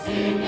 Notre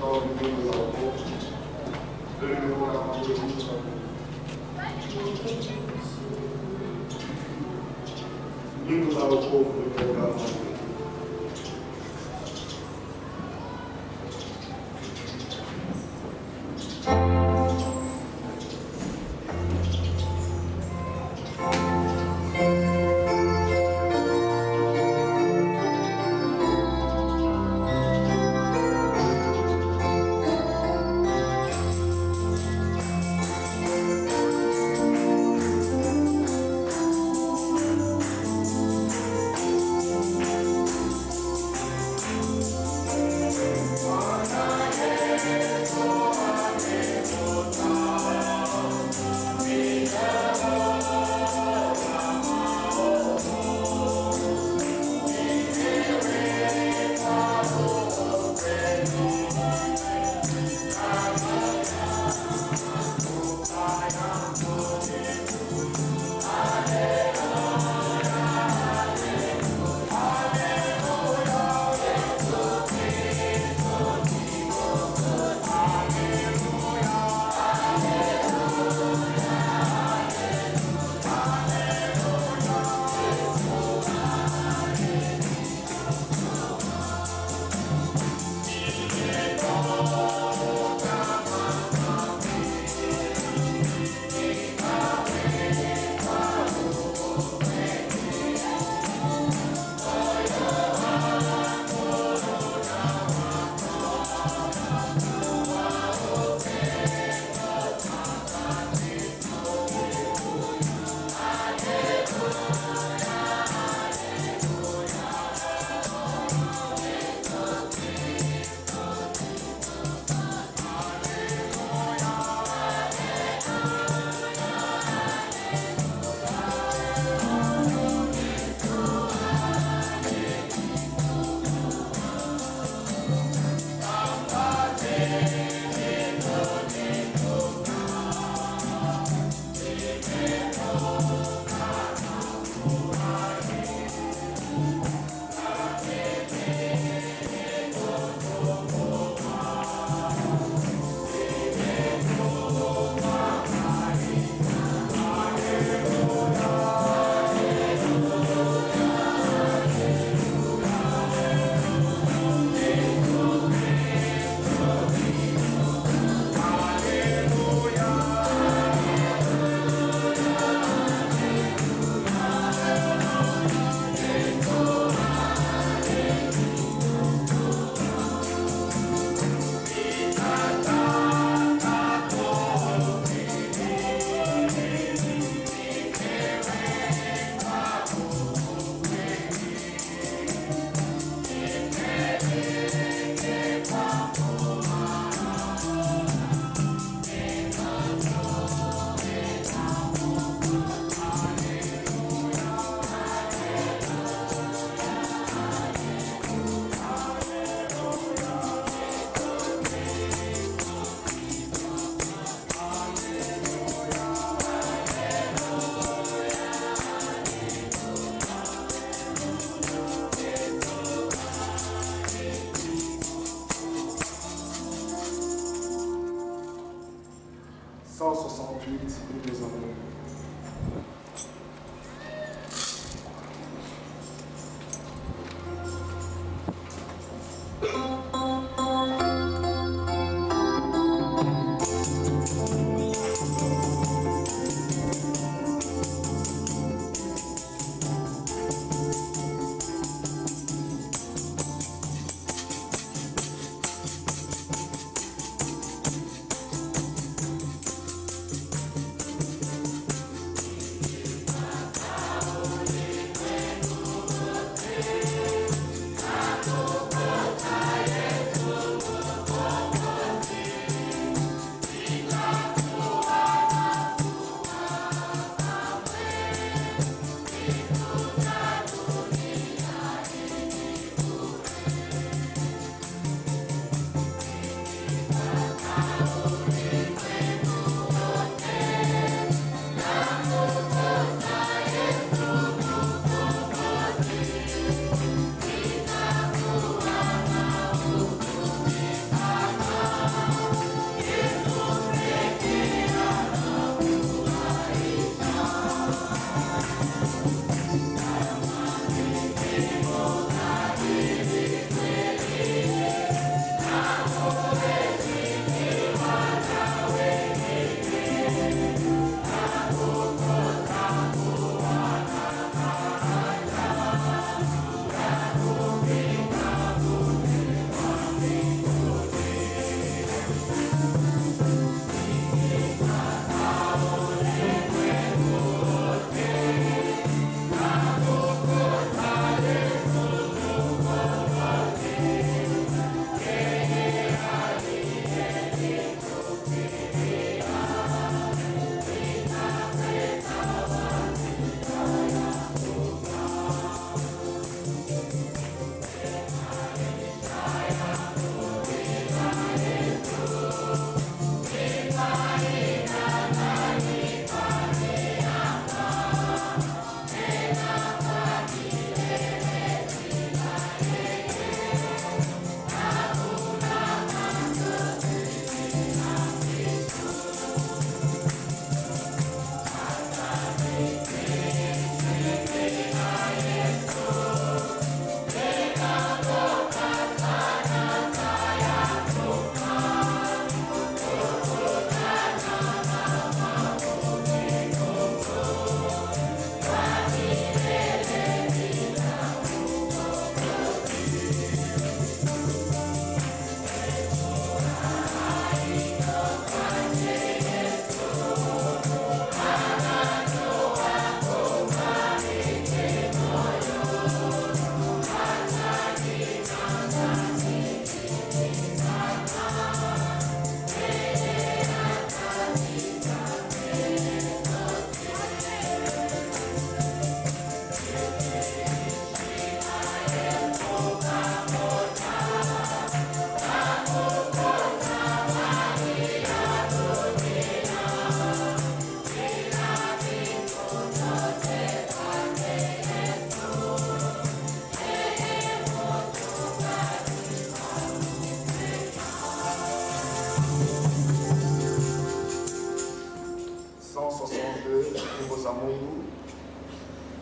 dans l'union de la rencontre, de nouveau la rendez-vous. Nous nous avons pour le programme.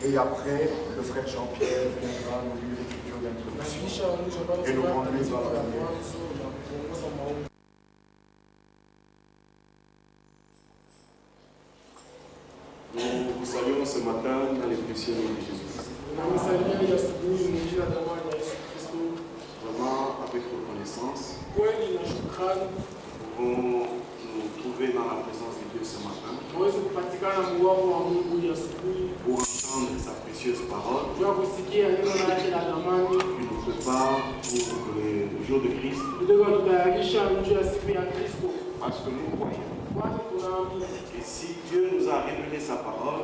Et après, le frère Jean-Pierre viendra nous lire l'écriture d'introduction et nous conduire dans la prière. Nous saluons ce matin dans les précieux noms de Jésus. Vraiment, avec reconnaissance, nous pouvons nous trouver dans la présence de Dieu ce matin pour entendre sa précieuse parole qui nous prépare pour le jour de Christ. Parce que nous croyons. Et si Dieu nous a révélé sa parole,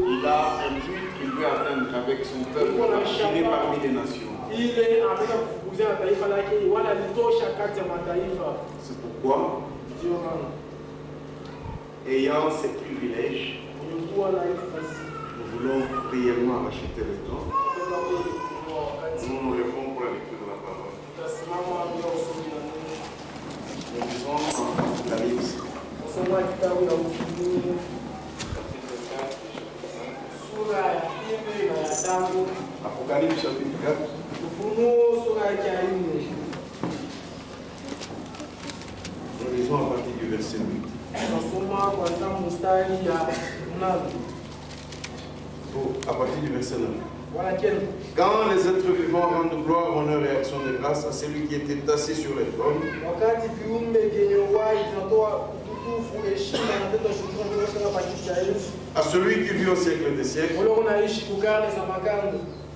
il a un but qu'il veut atteindre avec son peuple qui est parmi les nations. C'est pourquoi, ayant ces privilèges, nous voulons réellement racheter le temps. Nous nous levons pour la lecture de la parole. Nous lisons l'Apocalypse. Apocalypse chapitre 4. Nous lisons à partir du verset 8. À partir du verset 9. Quand les êtres vivants rendent gloire, honneur et action de grâce à celui qui était assis sur le trône, à celui qui vit au siècle des siècles,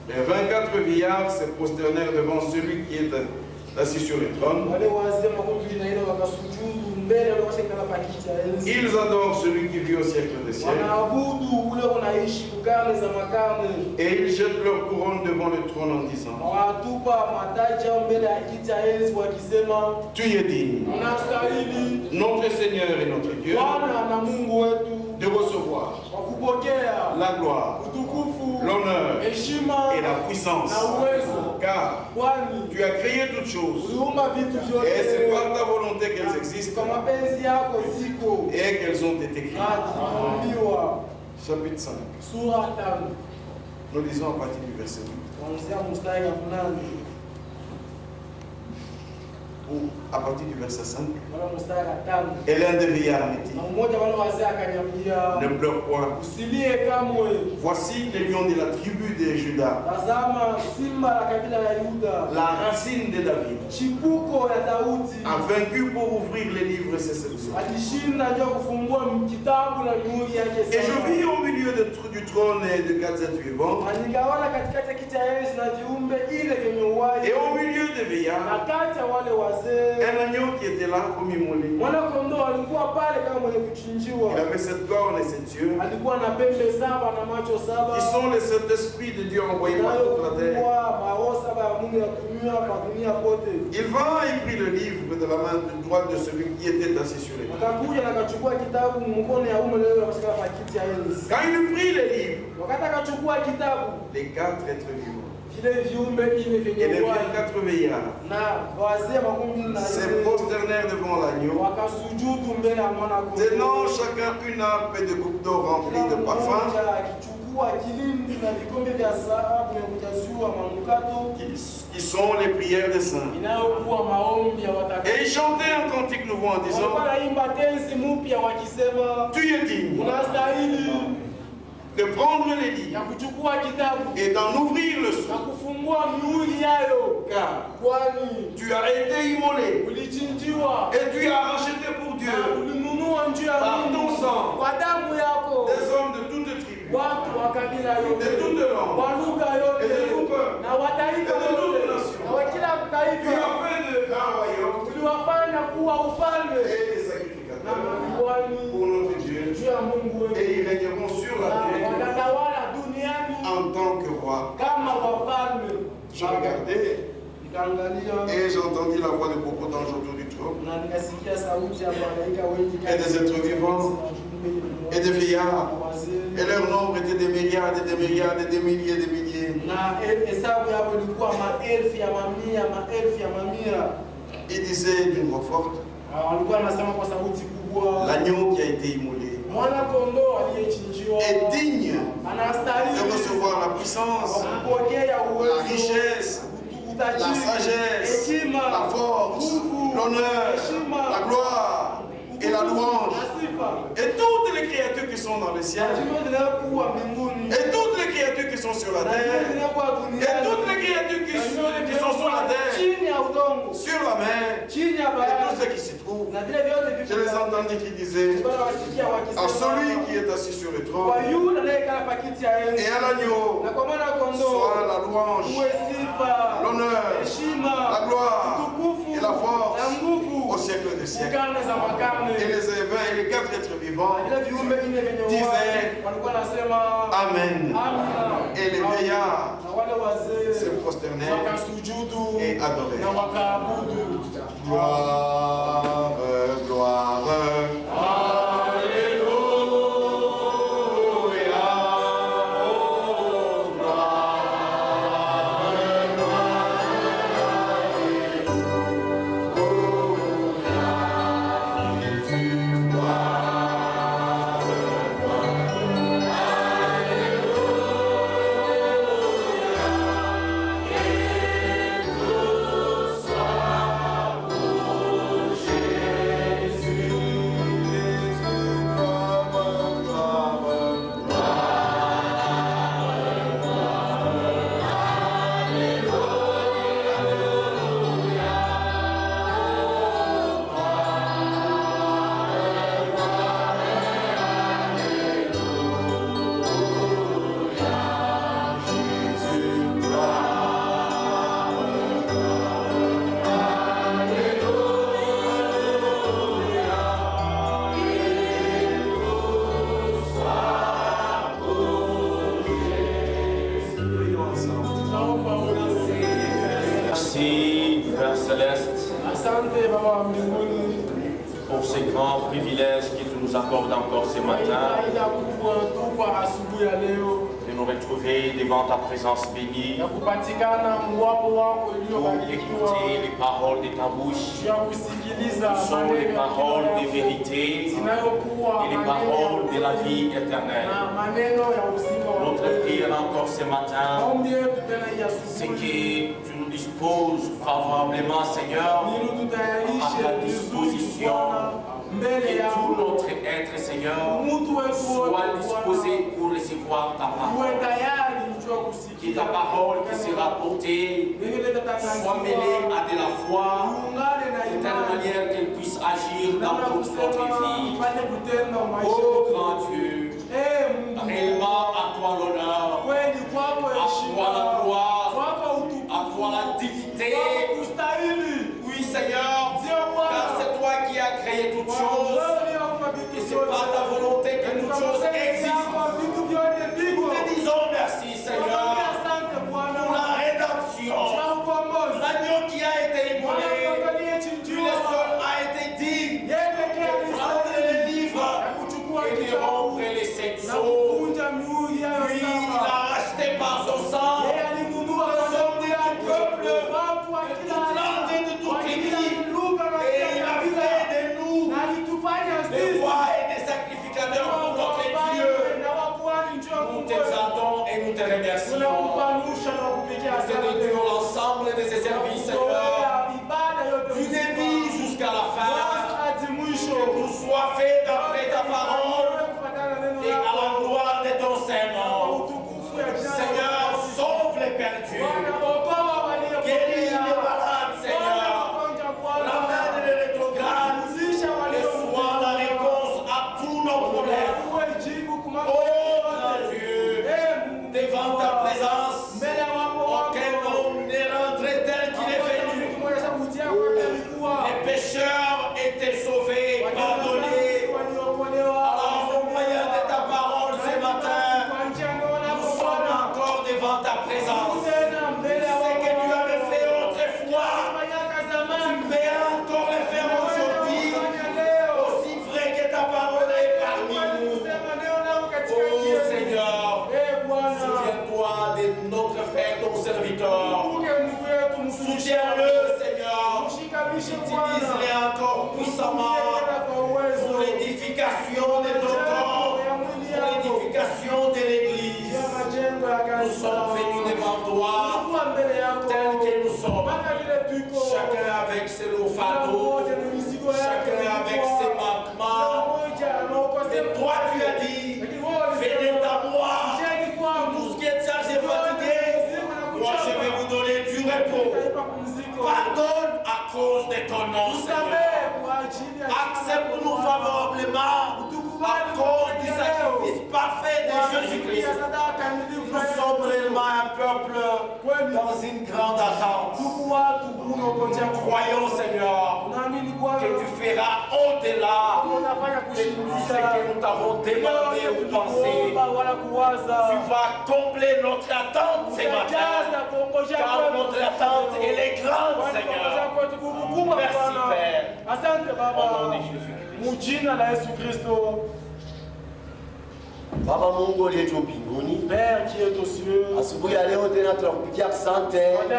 les 24 vieillards se prosternèrent devant celui qui est assis sur le trône. Ils adorent celui qui vit au siècle des siècles. Et ils jettent leur couronne devant le trône en disant: Tu es digne, notre Seigneur et notre Dieu, de recevoir la gloire, l'honneur et la puissance, car tu as créé toutes choses et c'est par ta volonté qu'elles existent et qu'elles ont été créées. Chapitre 5. Nous lisons à partir du verset 8. Ou à partir du verset 5. Et l'un des vieillards me dit: ne pleure point. Voici les lions de la tribu de Juda, la racine de David, a vaincu pour ouvrir les livres et ses sceptres. Et je vis au milieu du trône et de 4 êtres vivants, et au milieu des vieillards, Un agneau qui était là comme immolé. Il avait cette corne et ses yeux. Qui sont les sept esprits de Dieu envoyés par toute la terre. Il va et prit le livre de la main droite de celui qui était assis sur les livres. Quand il prit les livres, les quatre êtres vivants et les 24 vieillards se prosternèrent devant l'agneau, tenant chacun une harpe et de coupes d'or remplies de parfums, qui sont les prières des saints. Et ils chantaient un cantique nouveau en disant: tu es digne de prendre les livres et d'en ouvrir le sceau, car tu as été immolé et tu as racheté pour Dieu par ton sang des hommes de toutes tribus, de toutes langues et de tout peuple et de toutes nations. Tu as fait de grands royaumes et des sacrificateurs pour notre Dieu, et ils régneront sur la terre en tant que roi. Je regardais et j'entendis la voix de beaucoup d'anges autour du trône, et des êtres vivants, et des vieillards, et leur nombre était des milliards et des milliards et des milliers et des milliers. Il disait d'une voix forte: l'agneau qui a été immolé est digne de recevoir la puissance, la richesse, la sagesse, la force, l'honneur, la gloire et la louange. Et toutes les créatures qui sont dans le ciel, et toutes les créatures qui sont sur la terre, et toutes les créatures qui sont sur la terre, sur la mer, et tous ceux qui s'y trouvent, je les entendis qui disaient à celui qui est assis sur le trône et à l'agneau soit la louange, l'honneur, la gloire et la force au siècle des siècles. Et les 20 et les 4 êtres vivants disaient Amen. Et les vieillards se prosternèrent et adorèrent. Gloire, gloire. Pour ces grands privilèges que tu nous accordes encore ce matin, de nous retrouver devant ta présence bénie, pour écouter les paroles de ta bouche. Ce sont les paroles de vérité et les paroles de la vie éternelle. Notre prière encore ce matin, c'est que tu nous disposes favorablement, Seigneur, à ta disposition. Et tout notre être, Seigneur, soit disposé pour recevoir ta parole. Que ta parole qui sera portée soit mêlée à de la foi, de telle manière qu'elle puisse agir dans toute notre vie. Oh grand Dieu, réellement à toi l'honneur, à toi la gloire, à toi la dignité. Oui, Seigneur. choses existent. Nous te disons merci, Seigneur, pour la rédemption. L'agneau qui a été immolé, tu le seul a été digne de prendre les livres et de rompre les sept sceaux. Lui, il a racheté par son sang. Nous sommes de tout peuple, de toute langue et de toute tribu. Et il a fait de nous des rois et des sacrificateurs pour notre Dieu. Nous t'exaltons et nous te remercions. Nous te dédions l'ensemble de ces services, Seigneur, du début jusqu'à la fin. Que tout soit fait d'après ta parole et à la gloire de ton Saint-Nom. Seigneur, sauve les perdus. Guéris les malades, Seigneur. Ramène les rétrogrades et sois la réponse à tous nos problèmes. Oh grand Dieu, devant ta présence, aucun homme n'est rentré tel qu'il est venu. Les pécheurs étaient sauvés, pardonnés. Alors, au moyen de ta parole ce matin, nous sommes encore devant ta présence. Ce que tu avais fait autrefois, tu peux encore le faire aujourd'hui. Aussi vrai que ta parole est parmi nous. Oh Seigneur, souviens-toi de notre frère, ton serviteur. Soutiens-le, Seigneur. Utilise-les encore puissamment pour l'édification de ton corps, pour l'édification de l'Église. Nous sommes venus devant toi, tels que nous sommes. Chacun avec ses lots fardeaux, chacun avec ses manquements. Et toi, tu as dit, venez à moi, tout ce qui est chargé et fatigué, moi je vais vous donner du repos. Pardonne à cause de ton nom, Seigneur. Accepte-nous favorablement à cause du sacrifice parfait de Jésus-Christ. Nous sommes réellement un peuple dans une grande attente. Croyons, Seigneur, que tu feras au-delà de tout ce que nous t'avons demandé ou pensé. Tu vas combler notre attente ce matin, car notre attente elle est grande, Seigneur. Merci, Père. Au nom de Jésus-Christ. Baba Mungu uliye juu mbinguni, Père qui est aux cieux, asubuhi ya leo tena tunakupigia asante.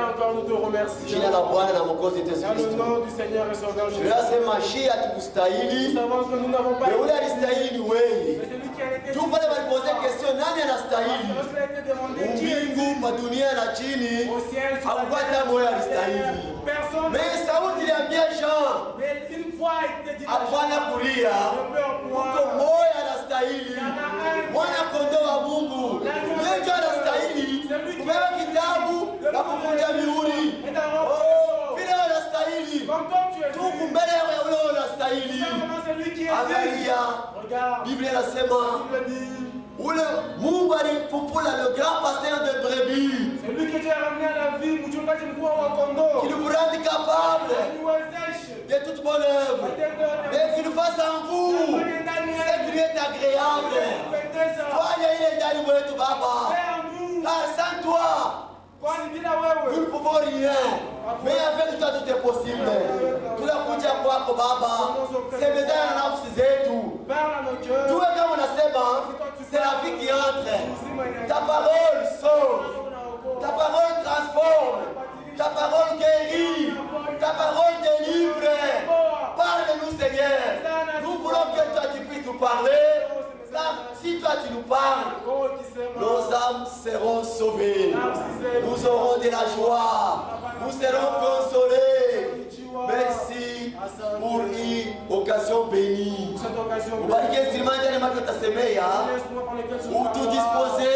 encore nous te remercions. Jina la Bwana na Mwokozi Yesu Dans le Kristo. nom du Seigneur et Sauveur Jésus. Tunasema Shia Nous tukustahili. savons que nous n'avons pas Wewe ule alistahili ni wewe. Mais celui qui a été Tu pale walipoze question nani anastahili? lorsqu'il a été demandé qui est Mbingu, pa dunia na chini. au ciel, sur la Hakupata terre, moyo alistahili. personne. Mais sauti iliambia Jean, Mais une fois il te dit hapana kulia. Uko moyo anastahili. Mwana kondoo wa Mungu. Yeye ndiye anastahili kubeba kitabu na kuvunja mihuri. Vile anastahili. Tuku mbele ya ule anastahili. Angalia. Biblia inasema ule Mungu alifufula le grand pasteur de brebis. Celui que tu as ramené à la vie, mchungaji mkuu wa kondoo. Qui nous rende capable de toute bonne œuvre. Et qu'il nous fasse en vous ce qui lui est agréable. Fanya ile ndani mwetu Baba. Car sans toi, nous ne pouvons rien. Mais avec toi tout est possible. Tunakuja kwako Baba. Semezana na nafsi zetu. Tuwe kama unasema, c'est la vie qui entre. Ta parole sauve. Ta parole transforme. Ta parole guérit. Ta parole délivre. Parle-nous, Seigneur. Nous voulons que toi tu puisses nous parler. Car si toi tu nous parles, nos âmes seront sauvées. Nous aurons de la joie. Nous serons consolés. Merci pour une occasion bénie. Ubariki instrument ndani mwako utasemea. Utudispose.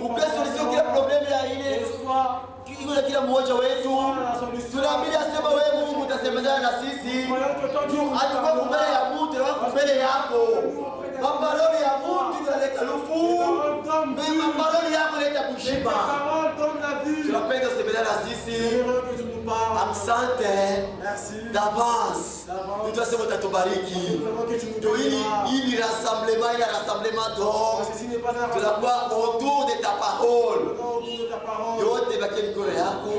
Upe solution kila problème ya ile. Kila kila mmoja wetu. Tunaamini asema wewe Mungu utasemezana na sisi. Hatuko mbele ya mtu, tuko mbele yako. Maparoli ya mtu yanaleta lufu. Maparoli yako yanaleta kushiba. Tunapenda kusemezana na sisi. Asante Merci. d'avance. Nous te sommes tubariki. Donc il rassemblement, il y a rassemblement donc. Tu la vois autour de ta parole. Yote bakie mikono yako.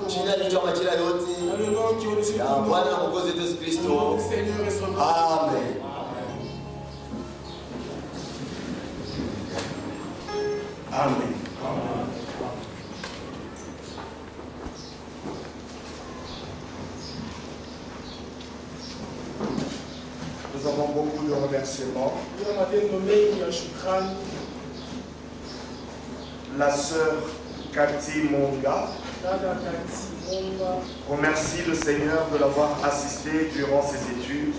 Jina lijua majina yote. Ya Bwana na Mwokozi wetu Yesu Kristo. Amen. Amen. Nous avons beaucoup de remerciements. La sœur Cathy Monga remercie le Seigneur de l'avoir assisté durant ses études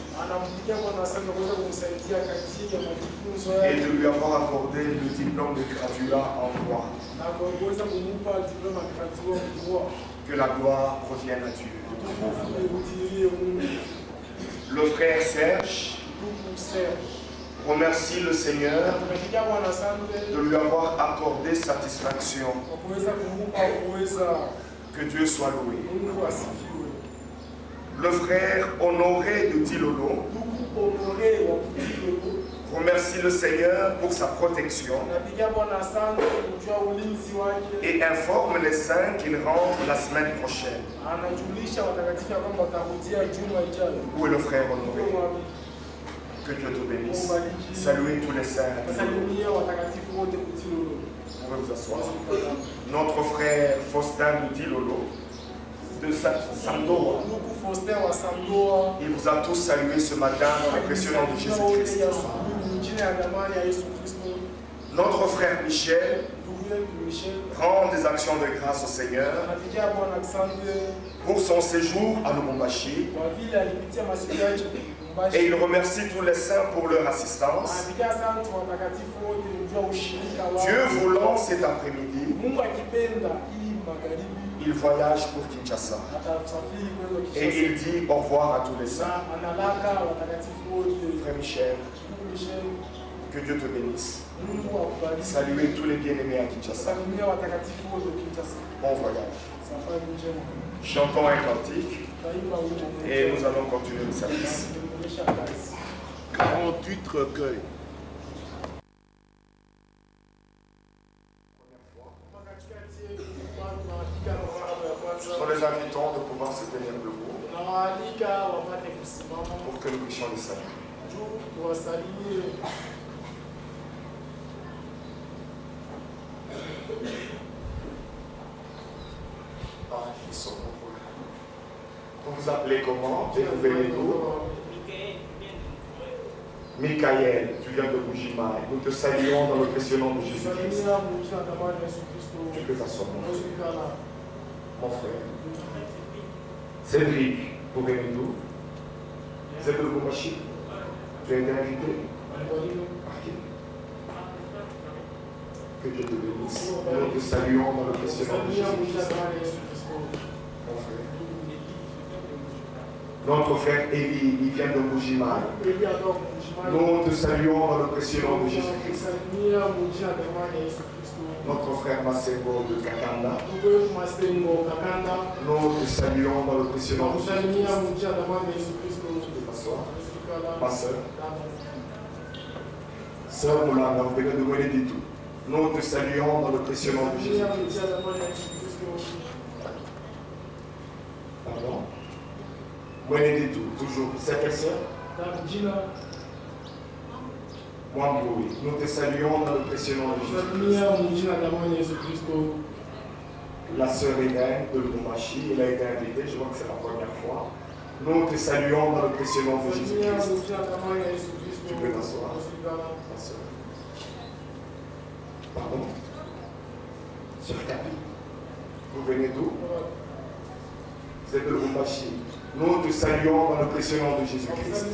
et de lui avoir accordé le diplôme de graduat en droit. Que la gloire revienne à Dieu. Le frère Serge remercie le Seigneur de lui avoir accordé satisfaction. Que Dieu soit loué. Le frère Honoré de Dilolo remercie le Seigneur pour sa protection et informe les saints qu'il rentre la semaine prochaine. Où est le frère Honoré? Que Dieu te bénisse. Saluez tous les saints. Vous pouvez vous asseoir. Notre frère Faustin de Dilolo, de Sandoa, il vous a tous salué ce matin dans le précieux nom de Jésus-Christ. Notre frère Michel rend des actions de grâce au Seigneur pour son séjour à Lubumbashi et il remercie tous les saints pour leur assistance. Dieu voulant, cet après-midi, il voyage pour Kinshasa et il dit au revoir à tous les saints. Frère Michel, que Dieu te bénisse. Saluez tous les bien-aimés à Kinshasa. Bon voyage. Chantons un cantique et nous allons continuer le service. 48 recueils. Nous les invitons de pouvoir se tenir debout pour que nous puissions les saluer. Ah, ils sont nombreux. Vous vous appelez comment? Et vous venez d'où? Michael, tu viens de Bougimaï. Nous te saluons dans le précieux nom de Jésus-Christ. Tu peux t'asseoir, mon frère. Cédric, vous venez d'où? Vous êtes de Lubumbashi? Tu as été invité? Par qui? Que Dieu te bénisse. Nous te saluons dans le précieux nom de Jésus-Christ. Mon frère. Notre frère Élie, il vient de Bougimaï. Nous te saluons dans le précieux nom de Jésus-Christ. Notre frère Masengo de Kakanda. Nous te saluons dans le précieux nom de Jésus-Christ. Ma soeur. Sœur Moulanga, vous venez de Mouleditou. Nous te saluons dans le précieux nom de Jésus-Christ. Pardon? Mouleditou, toujours. C'est quelle sœur? Mwamboui. Nous te saluons dans le précieux nom de Jésus-Christ. La sœur Hélène de Lubumbashi, elle a été invitée, je vois que c'est la première fois. Nous te saluons dans le précieux nom de Jésus-Christ. Tu peux t'asseoir. Ma sœur. Pardon? Sœur Capi. Vous venez d'où? Vous êtes de Lubumbashi. Nous te saluons dans le précieux nom de Jésus-Christ.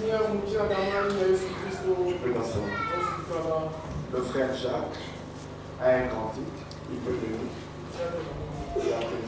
Tu peux t'asseoir. Le frère Jacques a un cantique. Il peut venir. Et après,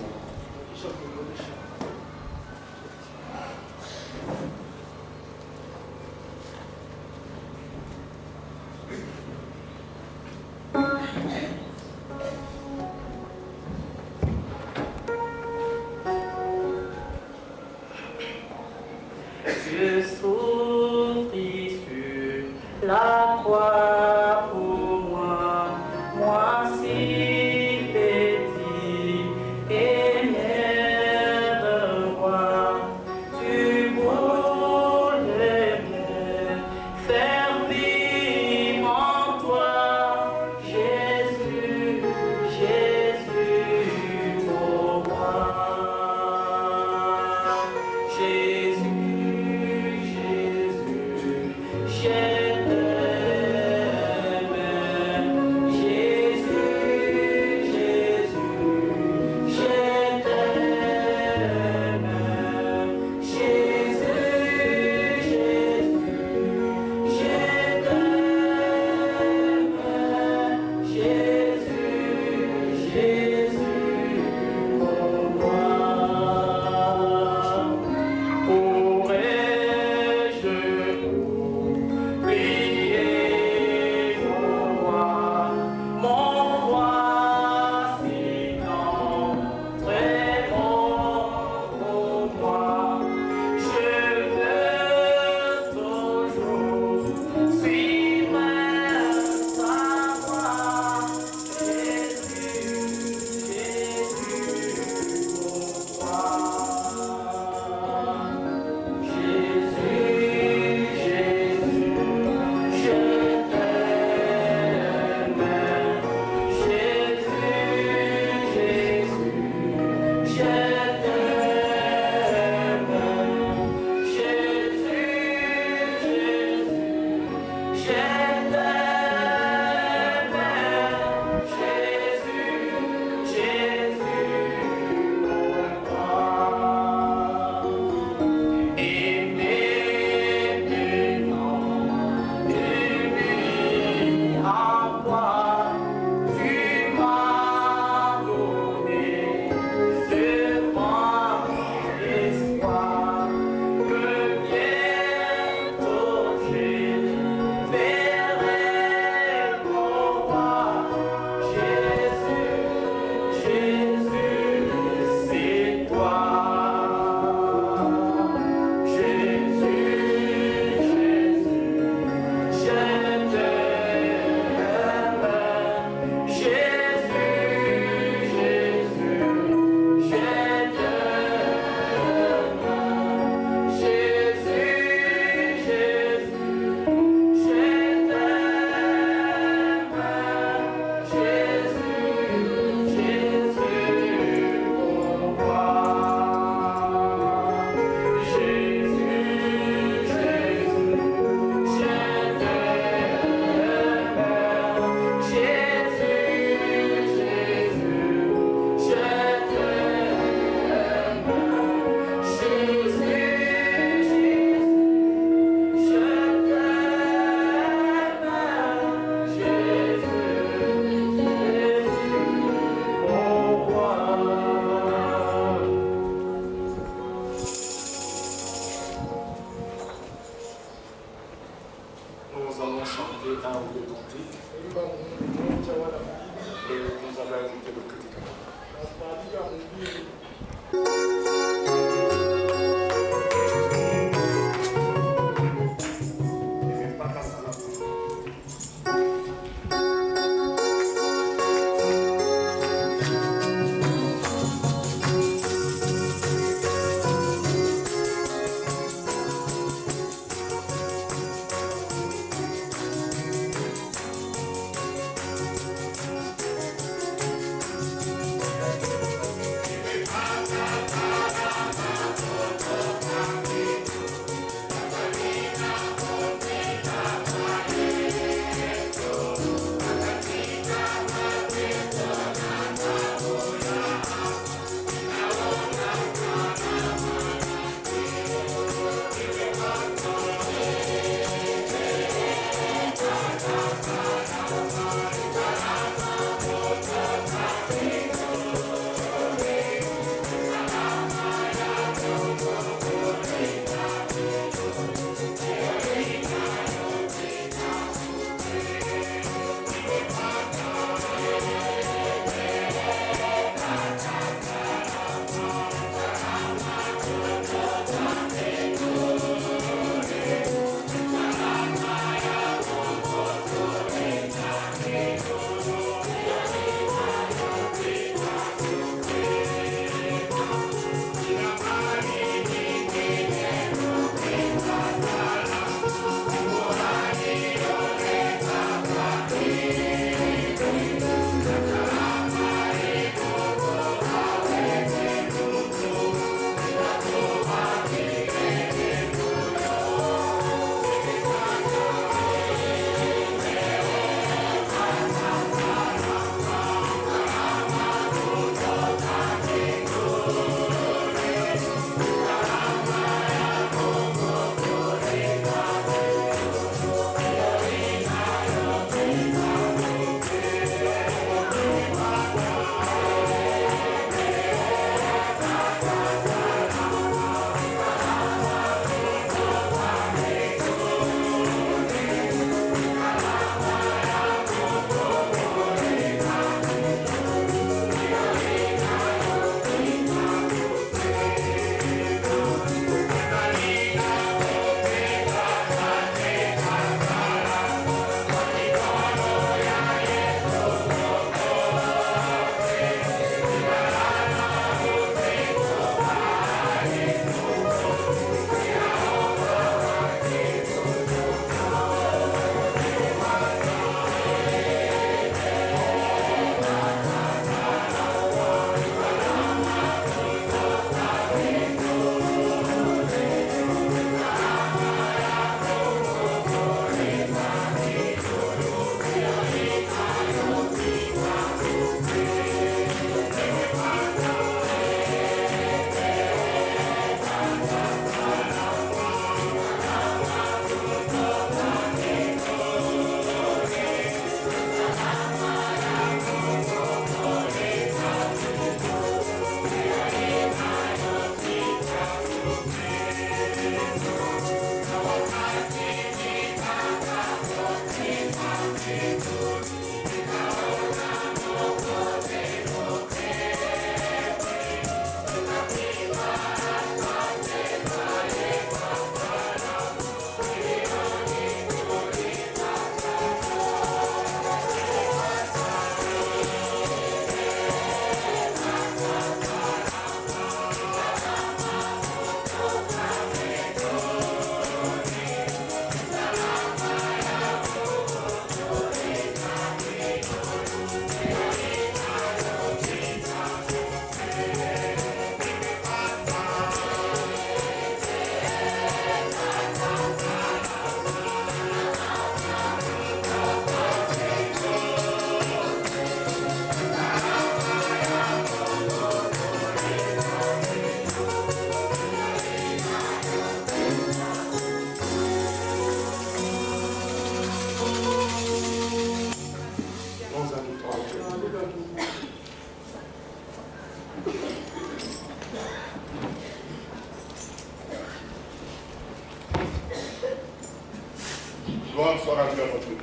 Gloire soit rendue à notre Dieu.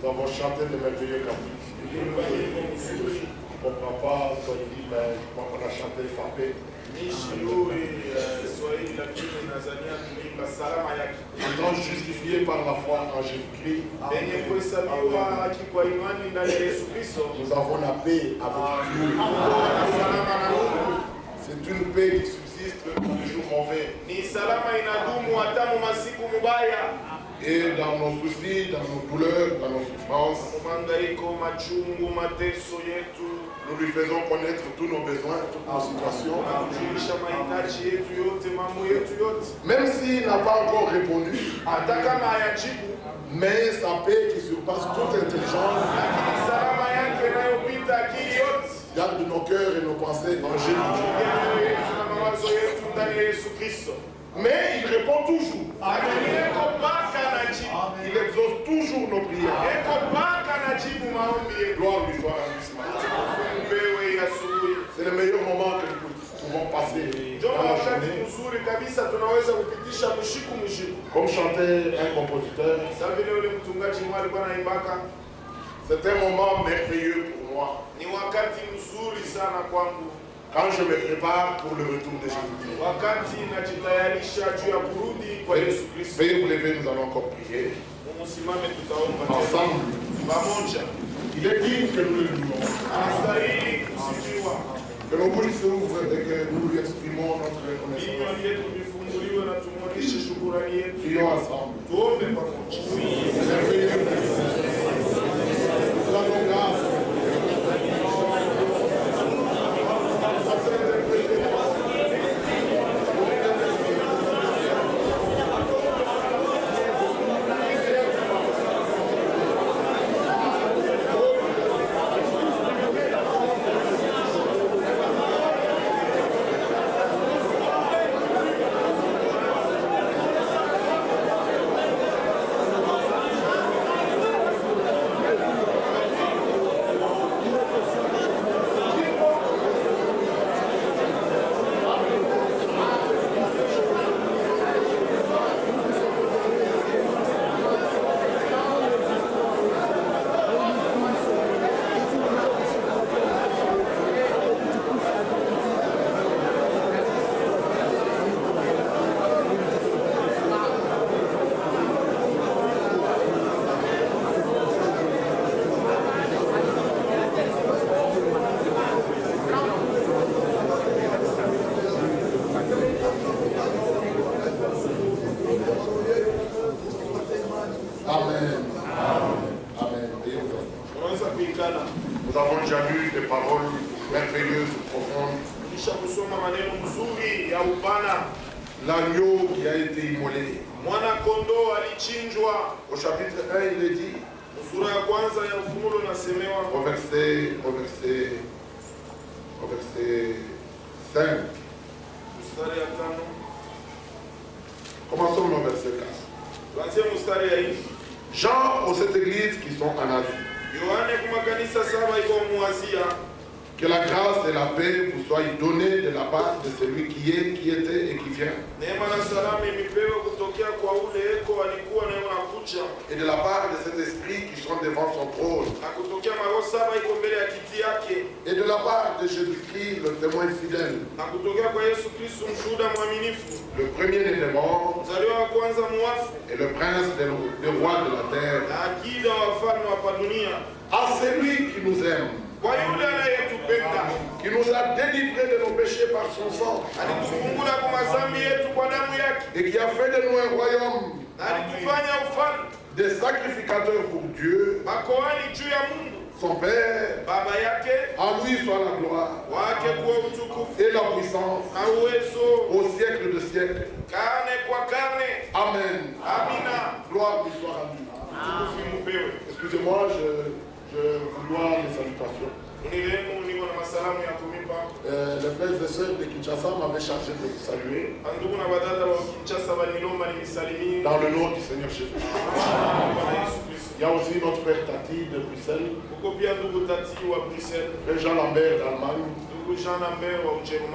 Nous avons chanté de merveilleux cantiques. taifa pe. Étant justifiés par la foi en Jésus-Christ, nous avons la paix avec Dieu. C'est une paix qui subsiste dans les jours mauvais. Et dans nos soucis, dans nos douleurs, dans nos souffrances, nous lui faisons connaître tous nos besoins, toutes nos situations. Même s'il n'a pas encore répondu, mais sa paix qui surpasse toute intelligence garde nos cœurs et nos pensées en Jésus-Christ. Mais il répond toujours. Il exauce toujours nos prières. Gloire lui soit rendue ce matin. C'est le meilleur moment que nous pouvons passer dans la journée. Comme chantait un compositeur, c'est un moment merveilleux pour moi. Quand je me prépare pour le retour de Jésus-Christ. Veuillez vous lever, nous allons encore prier. Ensemble. Il est digne que nous le louons. Que nos bouches s'ouvrent et que nous lui exprimons notre reconnaissance. Prions ensemble. Merveilleux. Nous avons grâce. Nous avons déjà lu des paroles merveilleuses, profondes. L'agneau qui a été immolé. Au chapitre 1, il est dit, au verset 5. Commençons au verset 4. Jean aux sept églises qui sont en Asie. Que la grâce et la paix vous soient données de la part de celui qui est, qui était et qui vient. Et de la part de cet esprit qui sont devant son trône. Et de la part de Jésus-Christ, le témoin fidèle. Le premier-né des morts. Et le prince des rois de la terre. À celui qui nous aime. Qui nous a délivrés de nos péchés par son sang. Et qui a fait de nous un royaume. Des sacrificateurs pour Dieu. Son Père. À lui soit la gloire. Et la puissance. Au siècle de siècle. Amen. Gloire lui soit rendue. Excusez-moi, je vous dois les salutations. Les frères et sœurs de Kinshasa m'avaient chargé de vous saluer. Dans le nom du Seigneur Jésus. Il y a aussi notre frère Tati de Bruxelles. Frère Jean Lambert d'Allemagne.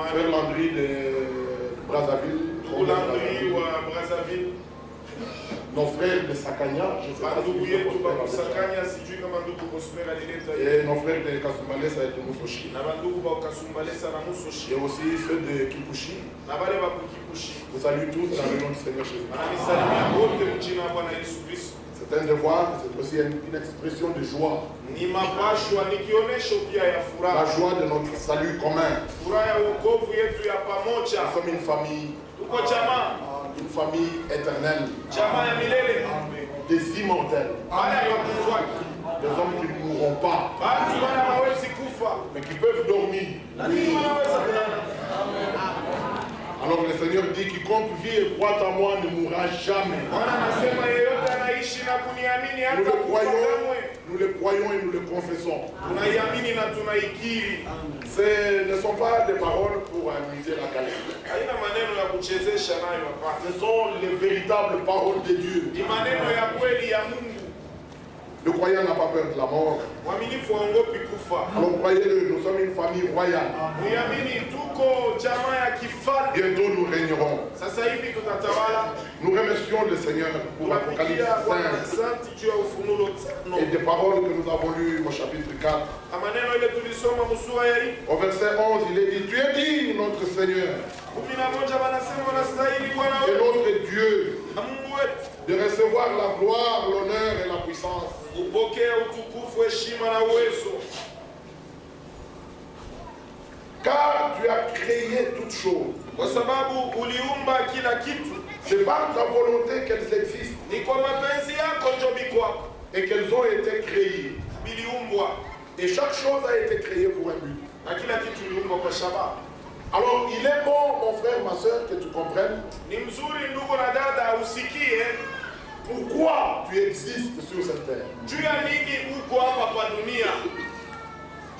Frère Landry de Brazzaville. nos frères de Sakanya, je sais pas si Bandugu vous yetu avez bakusakanya sijui kama ndugu Prosper alileta et nos frères de Kasumalesa et de Musoshi. na bandugu bakasumbalesa na Musoshi Et aussi ceux de Kipushi. na bale bakukipushi. Vous saluez tous dans le nom du Seigneur Jésus. Ananisalimia wote mjina wa Bwana Yesu Kristo. C'est un devoir, c'est aussi une expression de joie. Ni mapashwa ni kionyesho pia ya La furaha. joie de notre salut commun. Furaha ya wokovu yetu ya pamoja. Nous sommes une famille, Tuko jamaa, une famille éternelle, jamaa ya milele. des immortels, Wale hawakufa. des hommes qui ne mourront pas, Watu wana hawezi kufa. mais qui peuvent dormir. Lakini wanaweza kulala. Alors le Seigneur dit, quiconque vit et croit en moi ne mourra jamais. Bwana anasema yeyote anaishi na kuniamini Nous hata le kufa croyons, kamwe. nous le croyons et nous le confessons. Tunaiamini na tunaikiri. Ce ne sont pas des paroles pour amuser la galère. Haina maneno ya kuchezesha nayo hapana. Ce sont les véritables paroles de Dieu. Ni maneno ya kweli ya Mungu. Le croyant n'a pas peur de la mort. Mwaminifu haogopi kufa. Alors croyez-le, nous sommes une famille royale. Muamini tuko jamaa ya kifalme. Bientôt nous régnerons. Sasa hivi tutatawala. Nous remercions le Seigneur pour l'Apocalypse Tunapigia Bwana 5 asante juu ya Ufunuo 5. et des paroles que nous avons lues au chapitre 4. Na maneno ile tulisoma msura ya hii. Au verset 11, il est dit, tu es digne, notre Seigneur, 11 wanasema wanastahili Bwana et wetu notre Dieu, na Mungu wetu de recevoir la gloire, l'honneur et la puissance. upokee utukufu, heshima na uwezo. Car tu as créé toutes choses. Kwa sababu uliumba kila kitu. C'est par ta volonté qu'elles existent Ni kwa mapenzi yako ndio biko hapo. et qu'elles ont été créées. Biliumbwa. Et chaque chose a été créée pour un but. Na kila kitu iliumbwa kwa shabaha. Alors il est bon, mon frère, ma soeur, que tu comprennes Ni mzuri ndugu na dada usikie pourquoi tu existes sur cette terre. juu ya nini uko hapa pa dunia.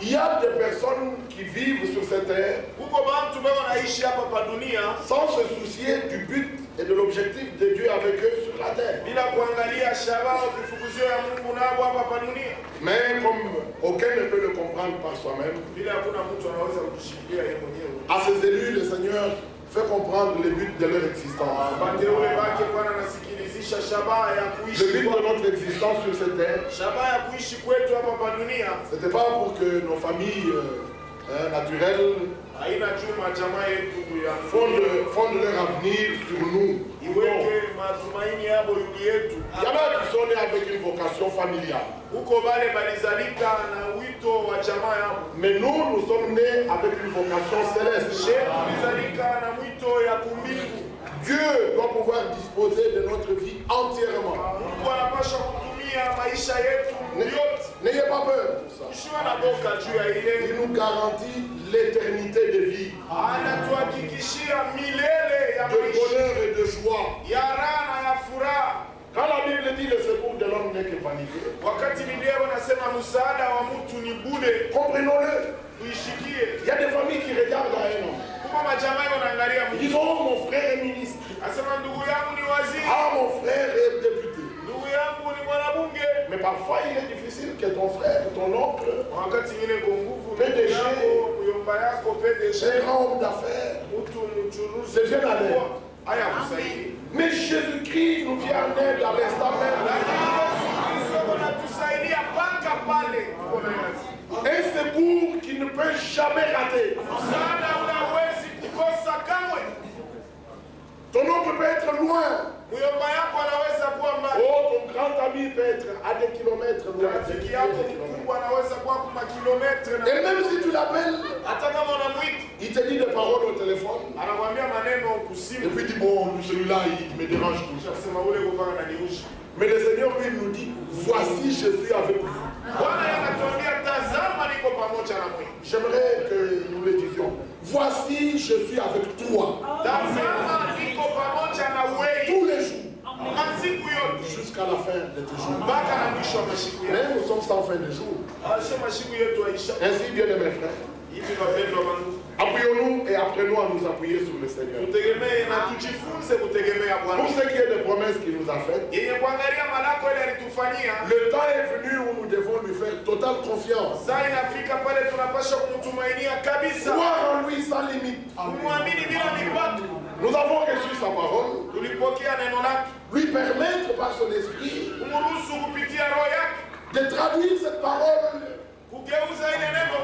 Il y a des personnes qui vivent sur cette terre Uko bantu bao wanaishi hapa pa dunia sans se soucier du but et de l'objectif de Dieu avec eux sur la terre. bila kuangalia shabaha kifukuzio ya Mungu nao hapa pa dunia. Mais comme aucun ne peut le comprendre par soi-même, Bila hakuna mtu anaweza kujishikilia yeye mwenyewe. à ses élus, le Seigneur fait comprendre le but de leur existence. Wateule wake Bwana anasikilizisha shabaha ya Le kuishi but de kwa notre existence sur cette terre, shabaha ya kuishi kwetu hapa pa dunia. c'était pas pour que nos familles naturelles Haina juma jamaa yetu ya fondent leur avenir sur nous. iweke matumaini yabo yuli yetu. Il y en a qui sont nés avec une vocation familiale. Huko bale balizalika na wito wa jamaa yabo. Mais nous sommes nés avec une vocation céleste. Shetu bizalika na mwito ya kumbingu. Dieu doit pouvoir disposer de notre vie entièrement. Mungu anapaswa kutumia maisha yetu yote. N'ayez pas peur de ça. Usiwe na boka juu ya Il ile. nous garantit l'éternité de vie, Anatuhakikishia milele ya de maisha bonheur et de joie. ya raha na ya furaha. Quand la Bible dit le secours de l'homme n'est que vanité, Wakati Biblia wanasema msaada wa mtu ni bure, comprenons-le. uishikie. Il y a des familles qui regardent à un homme. Kuko majamaa wanaangalia Ils mtu. disent, oh mon frère est ministre, Asema ndugu yangu ni waziri, ah mon frère est député. ndugu yangu ni mwanabunge. Mais parfois il est difficile que ton frère, ton oncle, Wakati mwingine kwa nguvu PDG. ndugu yako, mjomba yako, PDG, un grand homme d'affaires, mtu mchuruzi Devienne à l'aide. haya kusaidie. mais Jésus-Christ nous vient en aide à l'instant même. Lakini Yesu Kristo anatusaidia mpaka pale tuko na Yesu. Un secours qui ne peut jamais rater. Msaada unawezi kukosa kamwe. Ton oncle peut être loin. Mjomba yako anaweza kuwa mbali. Oh, ton grand ami peut être à des kilomètres loin. Rafiki yako mkubwa anaweza kuwa kwa kilometre na Et même si tu l'appelles, hata kama unamwita il te dit des paroles au téléphone. anakuambia maneno Et kusimu. puis il dit, bon, celui-là, il me dérange tout. Sema ule kupaka na niushi. Mais le Seigneur, lui, nous dit, voici, je suis avec vous. Bwana anatuambia tazama niko pamoja na mwe. J'aimerais que nous le disions. Voici, je suis avec toi. Tazama niko pamoja na wewe Tous les jours. masiku yote Jusqu'à la fin de tes jours. mpaka na mwisho wa masiku yetu. Mais nous sommes sans fin de jour. Asha masiku yetu aisha. Ainsi, bien aimés frères, Hivi wapendwa wangu, appuyons-nous et apprenons à nous appuyer sur le Seigneur. tutegemee na tujifunze kutegemea Pour Bwana. ce qui est des promesses qu'il nous a faites, Yenye kuangalia malako ile alitufanyia. le temps est venu où nous devons lui faire totale confiance. Saa inafika pale tunapaswa kumtumainia kabisa. Croire en lui sans limite. Kumwamini bila mipaka. Nous avons reçu sa parole. tulipokea neno lake, Lui permettre par son esprit kumruhusu kupitia roho yake de traduire cette parole kugeuza ile neno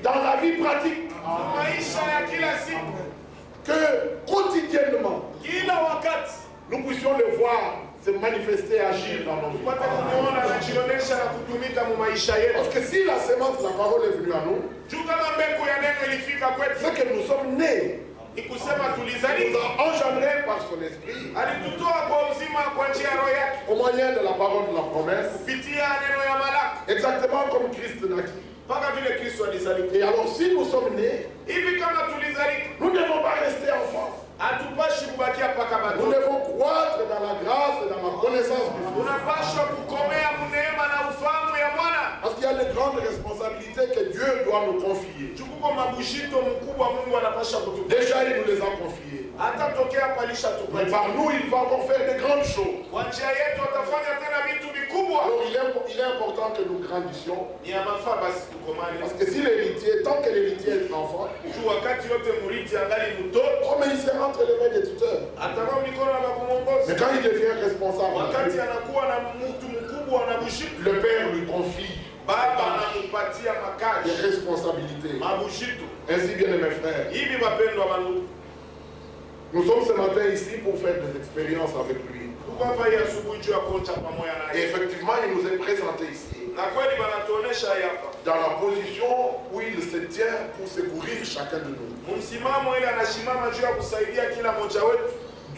dans la vie pratique. maisha ya kila siku, Que quotidiennement, kila wakati nous puissions le voir se manifester et agir dans nos vies. tupate kumuona anajionyesha na kutumika mu maisha yetu. Parce que si la semence de la parole est venue à nous, Juu kama mbegu ya neno ilifika kwetu, c'est que nous sommes nés, ni kusema nous tulizalika, a engendrés par son esprit, alitutoa kwa uzima kwa njia ya roho yake au moyen de la parole de la promesse, kupitia neno ya malaki, exactement comme Christ naquit. mpaka vile Kristo alizalika. Et alors si nous sommes nés, Hivi kama tulizalika, nous ne devons pas rester enfants. hatupashi kubakia mpaka Nous batoto. devons croître dans la grâce et dans la connaissance du Fils. Unapashwa kukomea muneema na ufahamu ya Bwana. Parce qu'il y a de grandes responsabilités que Dieu doit nous confier. Tukuko mabushito mkubwa Mungu anapasha kutupa. Déjà, il nous les a confiés. Hata tokea palisha Mais tupatia. par nous, il va encore faire de grandes choses. Kwa njia yetu atafanya tena vitu vikubwa. Alors, il est important que nous grandissions. Ni ya mafaa basi tukomane. Parce que si l'héritier, tant que l'héritier est enfant, Juu wakati yote muriti angali mtoto, oh, mais il sera entre les mains des tuteurs. atakuwa mikono ya Mais kumwongoza. quand il devient responsable, Wakati anakuwa na mtu mkubwa na bushito, le Père lui confie baba anamupatia des makazi, responsabilités. mabushito. Ainsi, bien mes frères, Hivi wapendwa wandugu, nous sommes ce matin ici pour faire des expériences avec lui. tuko hapa hii asubuhi juu ya kuonja pamoja Et naye. effectivement, il nous est présenté ici Na kweli wanatuonesha hapa dans la position où il se tient pour secourir chacun de nous. msimamo ile anashimama juu ya kusaidia kila mmoja wetu.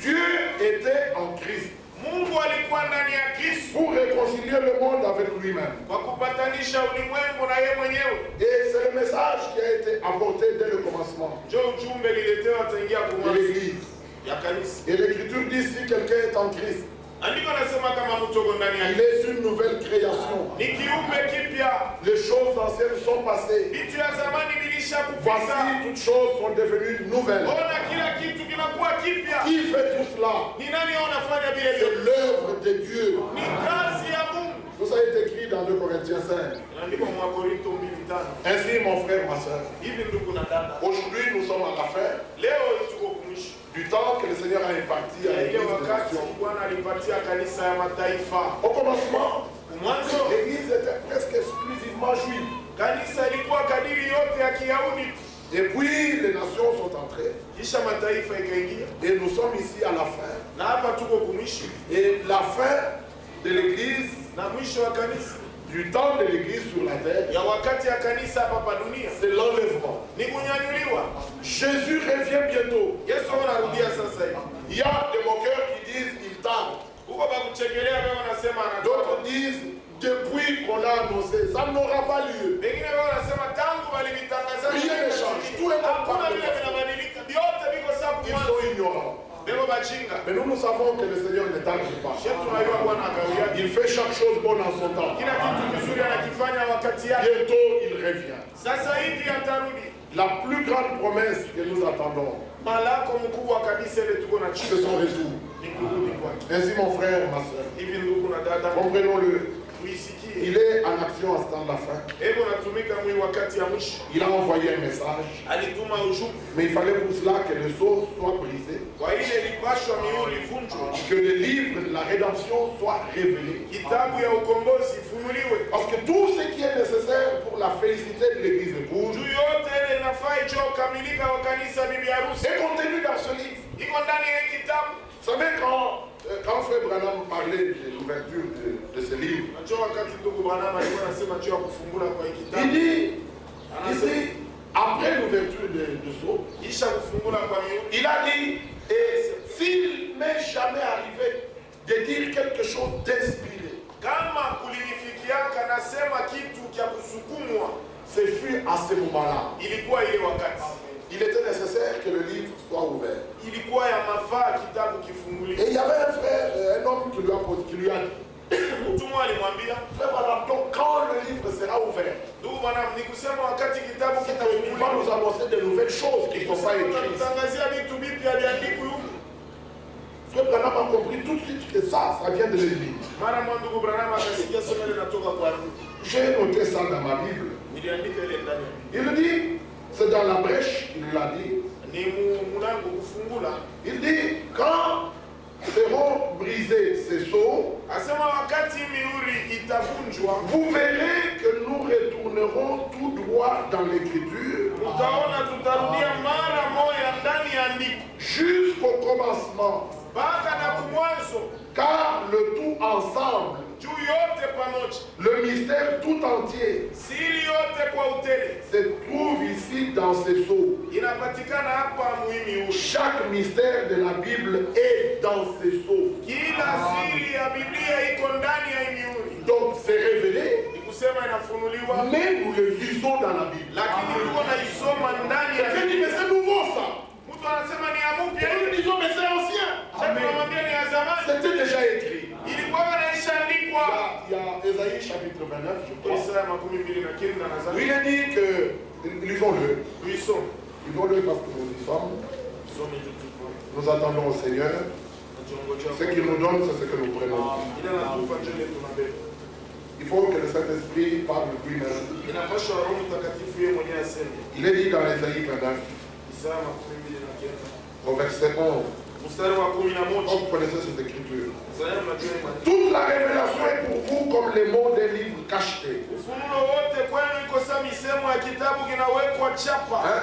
Dieu était en Christ Mungu alikuwa ndani ya Kristo pour réconcilier le monde avec lui-même. kwa kupatanisha ulimwengu na yeye mwenyewe. Et c'est le message qui a été apporté dès le commencement Ndio ujumbe liletewa tangia de kumwanzo l'Église. ya kanisa. Et l'Écriture dit si quelqu'un est en Christ, Andiko nasema kama mtu uko ndani ya il est une nouvelle création. ni kiumbe kipya, Les choses anciennes sont passées. vitu ya zamani vilisha kupita, Voici, toutes choses sont devenues nouvelles. ona kila kitu kinakuwa kipya. Qui fait tout cela? Ni nani anafanya vile C'est vile? l'œuvre de Dieu. Ni kazi ya Mungu. Tout ça est écrit dans 2 Corinthiens 5. Andiko mwa Korinto 2:5. Ainsi, mon frère, ma soeur, Hivi ndugu na dada, aujourd'hui nous sommes à la fin leo tuko kumwisho du temps que le Seigneur a imparti à ya ile l'Église des wakati nations. Bwana alipatia kanisa ya mataifa. Au commencement, Mwanzo l'Église était presque exclusivement juive. kanisa ilikuwa kadiri yote ya Kiyahudi, Et puis les nations sont entrées. kisha mataifa ikaingia, Et nous sommes ici à la fin. na hapa tuko kumwisho Et la fin de l'Église, na mwisho wa kanisa, du temps de l'Église sur la terre, ya wakati ya kanisa hapa pa dunia c'est l'enlèvement. ni kunyanyuliwa. Jésus revient bientôt. Yesu anarudia sasa hivi. Il y a des moqueurs qui disent il tarde. Huko bakuchekelea wewe wanasema anatoka. D'autres disent depuis qu'on l'a annoncé, ça n'aura pas lieu. Wengine wao wanasema tangu walivitangaza Rien ne change. Tout est comme hakuna par vile le vinabadilika. Vyote viko sawa Ils mwanzo. sont ignorants. Bebo bachinga. Mais nous savons que le Seigneur ne tarde pas. Shetu tunajua Bwana akawia. Il fait chaque chose bonne en son temps. Kila kitu kizuri anakifanya wakati yake. Bientôt, il revient. Sasa hivi atarudi. La plus grande promesse que nous attendons, Malako mkubwa kabisa ile tuko na c'est chini. son retour. Ni kurudi kwake. Ainsi, mon frère, ma soeur, Hivi ndugu na dada, comprenons-le. tuisikie. Il est en action à ce temps de la fin. Hebu natumika mwi wakati ya mwisho. Il a envoyé un message. Alituma ujumbe. Mais il fallait pour cela que le sceau soit brisé, Kwa ile ilipashwa mihuri ivunjwe. que le livre de la rédemption soit révélé. Kitabu ya ukombozi ifunuliwe. Parce que tout ce qui est nécessaire pour la félicité de l'Église épouse Juu yote ile inafaa ijue ukamilika wa kanisa bibi harusi. est contenu dans ce livre. Iko ndani ya kitabu. Vous savez, quand Frère Branham parlait de l'ouverture de ce livre, Najua wakati ndugu Branham alikuwa anasema juu ya kufungula kwa hii il kitabu. dit, après l'ouverture de sceau, Kisha kufungula kwa mihuri. il a dit, et s'il m'est jamais arrivé de dire quelque chose d'inspiré, Kama kulinifikiaka nasema kitu cha kusukumwa, ce fut à ce moment-là. ilikuwa ile wakati. Il était nécessaire que le livre soit ouvert. Ilikuwa ya mafaa kitabu Et kifunguliwe. il y avait un frère, un homme qui lui a dit, Mtu mmoja alimwambia, frère Branham, donc quand le livre sera ouvert, ndugu Branham, ni kusema wakati kitabu il va kitafunguliwa, nous annoncer de nouvelles choses qui ne sont pas écrites. tutangazia vitu vipya viandikwe huko. Frère Branham a compris tout de suite que ça vient de l'Église. Mara mwa ndugu Branham akasikia somo ile linatoka kwa Mungu. J'ai noté ça dans ma Bible. Niliandika ile ndani ya Biblia. Il dit, c'est dans la brèche qu'il l'a dit, Il dit, quand seront brisés ces sceaux, vous verrez que nous retournerons tout droit dans l'écriture jusqu'au commencement, car le tout ensemble, le mystère tout entier se trouve ici dans ces sceaux. Chaque mystère de la Bible est dans ces sceaux. Donc c'est révélé, mais nous le lisons dans la Bible. Je dis, mais c'est nouveau ça. Nous disons, mais c'est ancien. C'était déjà écrit. Il y a Ésaïe chapitre 29, je crois. Il est dit que, lisons-le. Lisons-le parce que nous y sommes. Nous attendons au Seigneur. Ce qu'il nous donne, c'est ce que nous prenons. Il faut que le Saint-Esprit parle lui-même. Il est dit dans Ésaïe 29, au verset 11. Vous connaissez cette écriture. Toute la révélation est pour vous comme les mots des livres cachetés.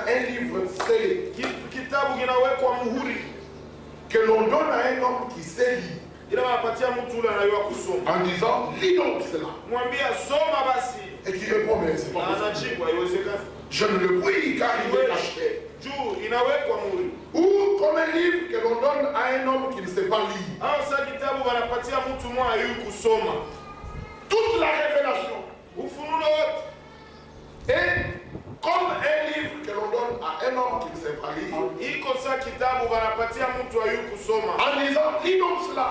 Un livre scellé que l'on donne à un homme qui sait lire. En disant, lis donc cela. Et qui répond, mais c'est pas possible. Je ne le puis car il est caché. Ou comme un livre que l'on donne à un homme qui ne sait pas lire. Toute la révélation est comme un livre que l'on donne à un homme qui ne sait pas lire. En disant, lis donc cela.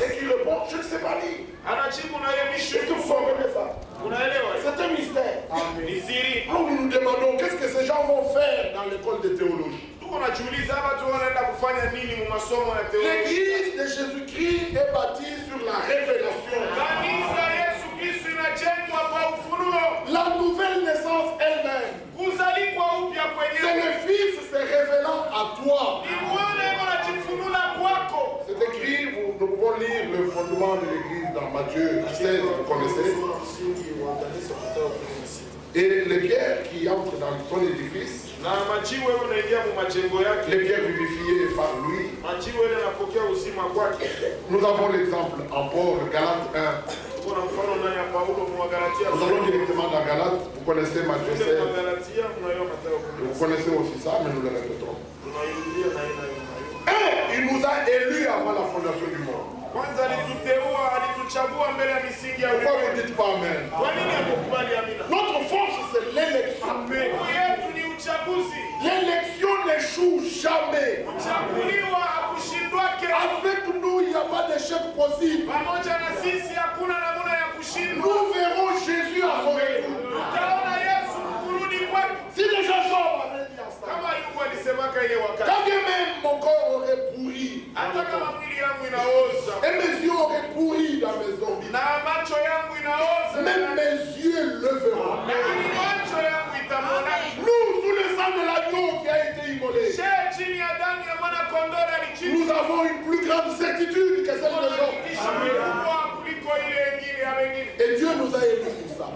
Et qui répond, je ne sais pas lire. Est-ce que vous comprenez ça? C'est un mystère. Alors nous nous demandons qu'est-ce que ces gens vont faire dans l'école de théologie. L'église de Jésus-Christ est bâtie sur la révélation. La nouvelle naissance elle-même. C'est le Fils se révélant à toi. C'est écrit, nous pouvons lire le fondement de l'église dans Matthieu 16, vous connaissez. Et les pierres qui entrent dans son édifice, les pierres vivifiées par lui. Nous avons l'exemple en Paul, Galates 1. Nous allons directement dans Galates, vous connaissez Matthieu 16. Vous connaissez aussi ça, mais nous le répétons. Et il nous a élus avant la fondation du monde. Pourquoi vous dites pas amen? Notre force c'est l'élection. L'élection n'échoue jamais. Avec nous il n'y a pas d'échec possible. Nous verrons Jésus à son retour. Si les gens sont quand bien même mon corps aurait pourri et mes yeux auraient pourri dans mes orbites, même mes yeux le verront. Nous, sous le sang de l'agneau qui a été immolé, nous avons une plus grande certitude que celle de l'homme. Et Dieu nous a élus pour ça.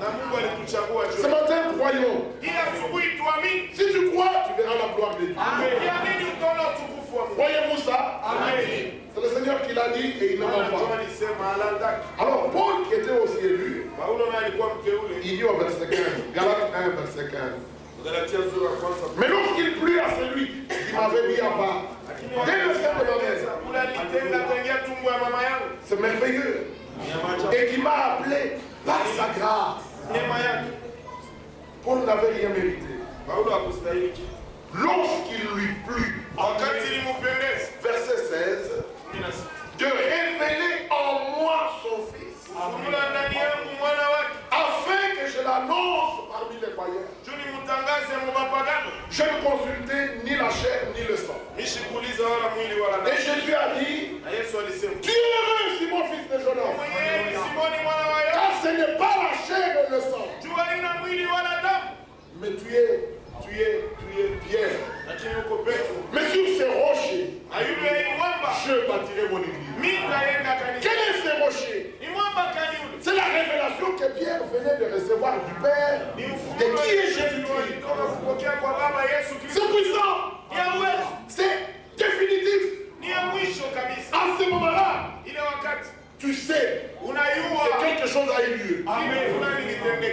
Ce matin, croyons. Si tu crois, tu verras la gloire de Dieu. Voyez-vous ça? C'est le Seigneur qui l'a dit et il ne ment pas. Alors Paul qui était aussi élu, il dit au verset 15, Galates 1 verset 15. Mais lorsqu'il plut à celui qui m'avait mis à part, dès le sein de ma mère, c'est merveilleux, et qui m'a appelé par sa grâce. Paul n'avait rien mérité. Lorsqu'il lui plut, verset 16, de révéler en moi son Fils, afin que je l'annonce parmi les païens. Je ne consultais ni la chair ni le sang. Et Jésus a dit, tu es heureux, Simon, fils de Jonas, car ce n'est pas la chair et le sang, mais tu es Pierre. C'est puissant. C'est définitif. À ce moment-là, tu sais que quelque chose a eu lieu.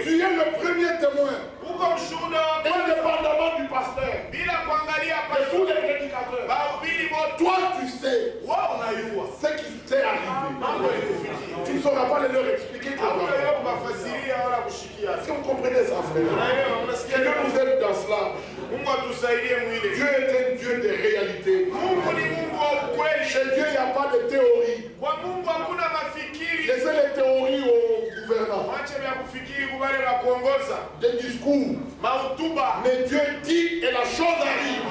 Tu es le premier témoin, indépendamment du pasteur, de tous les prédicateurs. Toi, tu sais ce qui t'est arrivé. Tu ne sauras pas leur expliquer. Est-ce que vous comprenez ça, frère? Que Dieu nous aide dans cela. Dieu est un Dieu de réalité. Chez Dieu, il n'y a pas de théorie. Laissez les théories au gouvernement. Des discours. Mais Dieu dit et la chose arrive.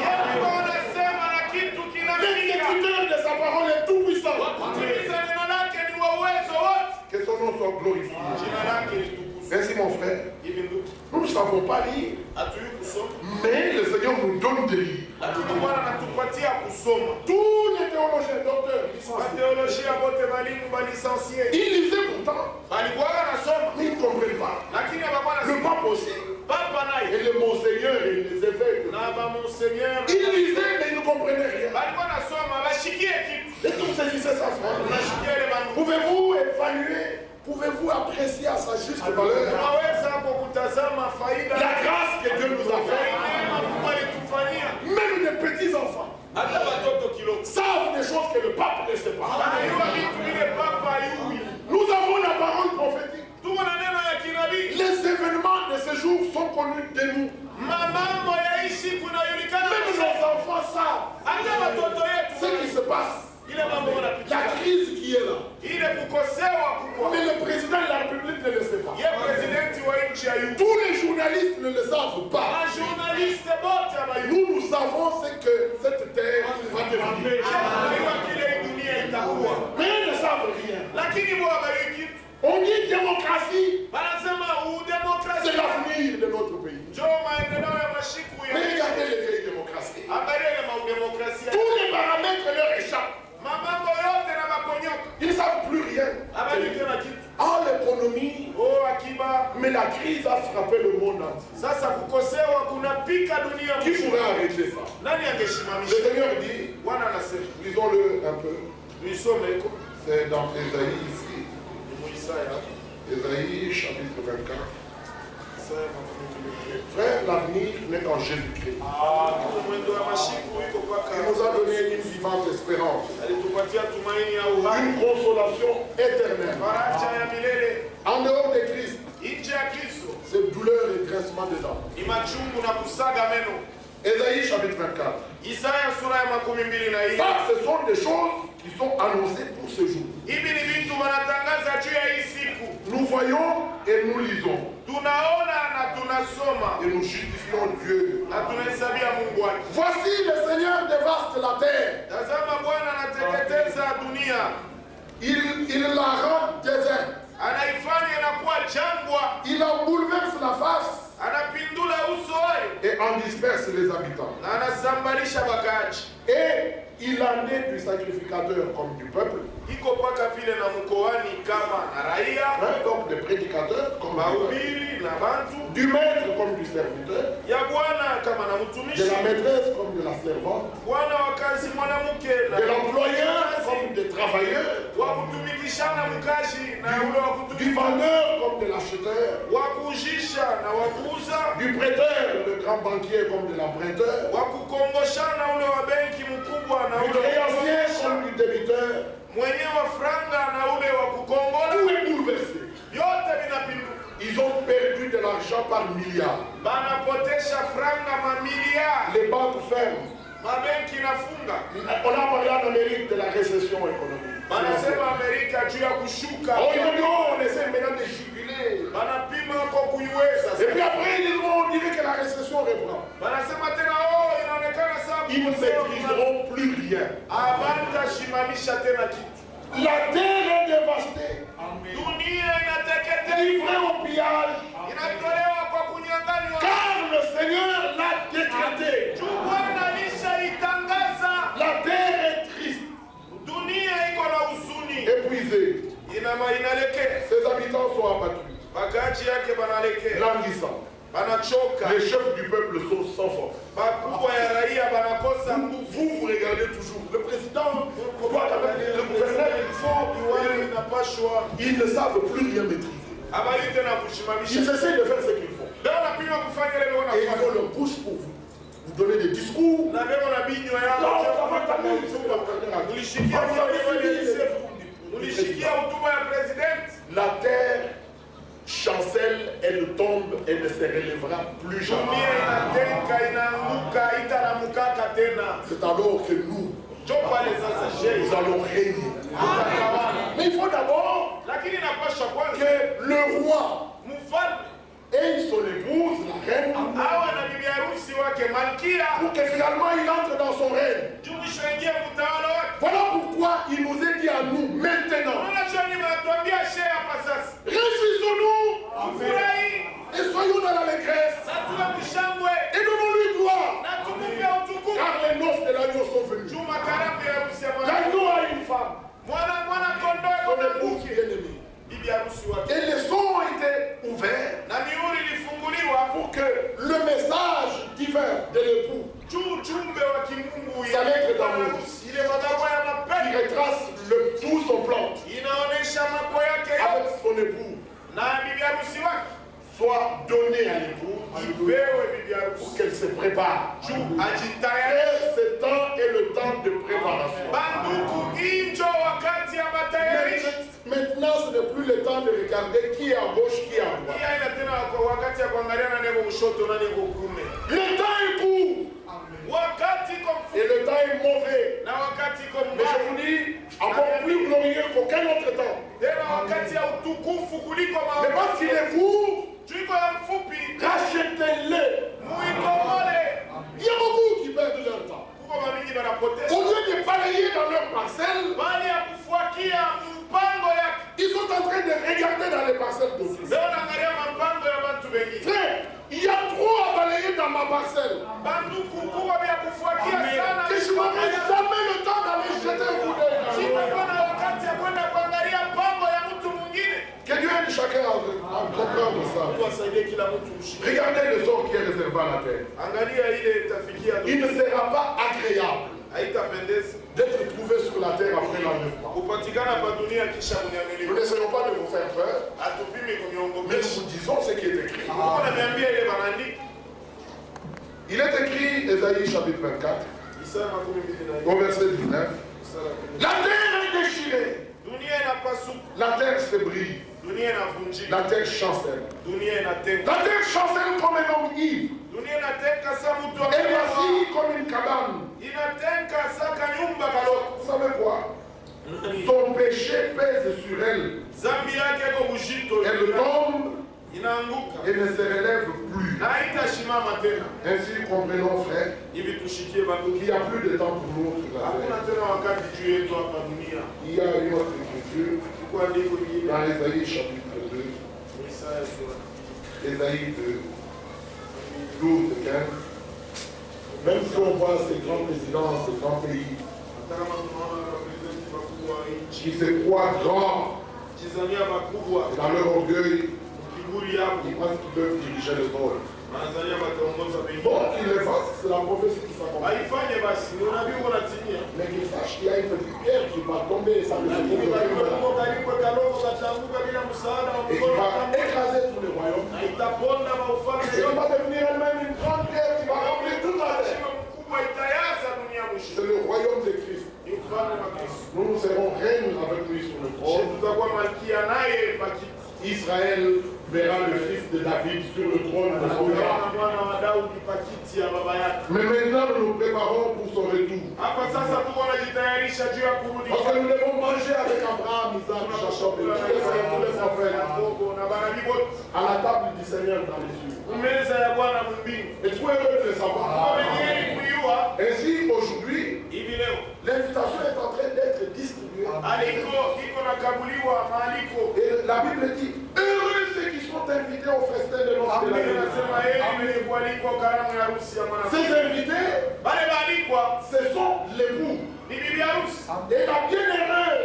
L'exécuteur de sa parole est tout puissant. Que son nom soit glorifié. Merci mon frère. Nous ne savons pas lire. Mais le Seigneur nous donne de lire. Tous les théologiens, docteurs, licenciés, ils lisaient pourtant. Mais ils ne comprennent pas. Le pape aussi. Et les monseigneurs et les évêques. Ils lisaient mais ils ne comprenaient rien. Est-ce que vous saisissez ça, frère? Pouvez-vous évaluer? Pouvez-vous apprécier à sa juste valeur la grâce que Dieu nous a faite? Même les petits enfants savent des choses que le pape ne sait pas. Nous avons la parole prophétique. Les événements de ce jour sont connus de nous. Même nos enfants savent ce qui se passe. La crise qui est là. Mais le président de la République ne le sait pas. Tous les journalistes ne le savent pas. Nous savons ce que cette terre va devenir. Mais ils ne savent rien. On dit démocratie. C'est l'avenir de notre pays. Mais regardez les vieilles démocraties. Tous les paramètres leur échappent. Ils ne savent plus rien. Ah, l'économie. Mais la crise a frappé le monde entier. Qui pourrait arrêter ça? Le Seigneur dit, lisons-le un peu. C'est dans Ésaïe ici. Ésaïe chapitre 24. Frère, l'avenir n'est qu'en Jésus-Christ. Il nous a donné une vivante espérance. Une consolation éternelle. En dehors de Christ, c'est douleur et grincement des dents. Ésaïe chapitre 24. Ça, ce sont des choses qui sont annoncées pour ce jour. Nous voyons et nous lisons. Et nous justifions Dieu. Voici le Seigneur dévaste la terre. Il la rend déserte. Il en bouleverse la face. Et en disperse les habitants. Et il en est du sacrificateur comme du peuple. Donc des prédicateurs comme du maître comme du serviteur. De la maîtresse comme de la servante. De l'employeur comme des travailleurs. Du vendeur comme de l'acheteur. Du prêteur, le grand banquier comme de l'emprunteur. Du créancier comme du débiteur. Tout est bouleversé. Ils ont perdu de l'argent par milliards. Les banques ferment. On a parlé en Amérique de la récession économique. On essaie maintenant de jubiler. Et puis après, on dirait que la récession reprend. Ils ne maîtriseront plus rien. La terre est dévastée. Livrée au pillage. Car le Seigneur l'a décrété. La terre est triste. Épuisée. Ses habitants sont abattus. Languissants. Les chefs du peuple sont sans force. Vous regardez toujours. Le président, le gouverneur, il n'a pas choix. Ils ne savent plus rien maîtriser. Ils essaient de faire ce qu'ils font. Et ils ont leur bouche pour vous. Vous donnez des discours. La terre chancelle, elle tombe, elle ne se relèvera plus jamais. C'est alors que nous allons régner. Mais il faut d'abord que le roi et son épouse, la reine, pour que finalement il entre dans son règne. Voilà pourquoi il nous est dit à nous maintenant. Réjouissons-nous et soyons dans l'allégresse et donnons-lui gloire. Car les noces de l'agneau sont venues. L'agneau a une femme, son épouse bien-aimée. Et les sons étaient ouverts pour que le message divin de l'époux, sa lettre d'amour, qui retrace tout son plan avec son époux, soit donné à l'épouse pour qu'elle se prépare. Et ce temps est le temps de préparation. Maintenant, ce n'est plus le temps de regarder qui est à gauche, qui est à droite. Le temps est court. Et le temps est mauvais. Mais je vous dis, encore plus glorieux qu'aucun autre temps. Mais parce qu'il est court, rachetez-le. Il y a beaucoup qui perdent leur temps. Au lieu de balayer dans leur parcelle, ils sont en train de regarder dans les parcelles d'autrui. Frère, il y a trop à balayer dans ma parcelle. Que je n'aurai jamais le temps d'aller jeter un coup d'œil. Que Dieu aide chacun à comprendre ça. Regardez le sort qui est réservé à la terre. Il ne sera pas agréable d'être trouvé sur la terre après l'enlèvement. Nous n'essayons pas de vous faire peur, mais nous vous disons ce qui est écrit. Il est écrit, Ésaïe chapitre 24, au verset 19. La terre est déchirée. La terre se brille. La terre chancelle. La terre chancelle comme un homme ivre. Elle vacille comme une cabane. Vous savez quoi? Son péché pèse sur elle. Elle tombe et ne se relève plus. Ainsi, comprenons, frère, qu'il n'y a plus de temps pour nous sur la terre. Il y a une autre écriture dans Ésaïe chapitre 2. Ésaïe 2, 12 et 15. Même si on voit ces grands présidents, ces grands pays qui se croient grands dans leur orgueil, ils pensent qu'ils peuvent diriger le monde. Bon, qu'ils le fassent, c'est la prophétie qui s'accompagne. Mais qu'ils sachent qu'il y a une petite pierre qui va tomber sans le secours et qui va écraser tous les royaumes. Et qui va devenir elle-même une grande pierre qui va remplir toute la terre. C'est le royaume de Christ. Nous serons reines avec lui sur le trône. Israël verra le fils de David sur le trône de son père. Mais maintenant nous nous préparons pour son retour. Parce que nous devons manger avec Abraham, Isaac, Jacob et tous les prophètes à la table du Seigneur dans les cieux. Et trop heureux de le savoir. Ainsi aujourd'hui, l'invitation est en train d'être distribuée. Et la Bible dit, heureux ceux qui sont invités au festin de notre Ces invités, ce sont l'époux. Et la bienheureuse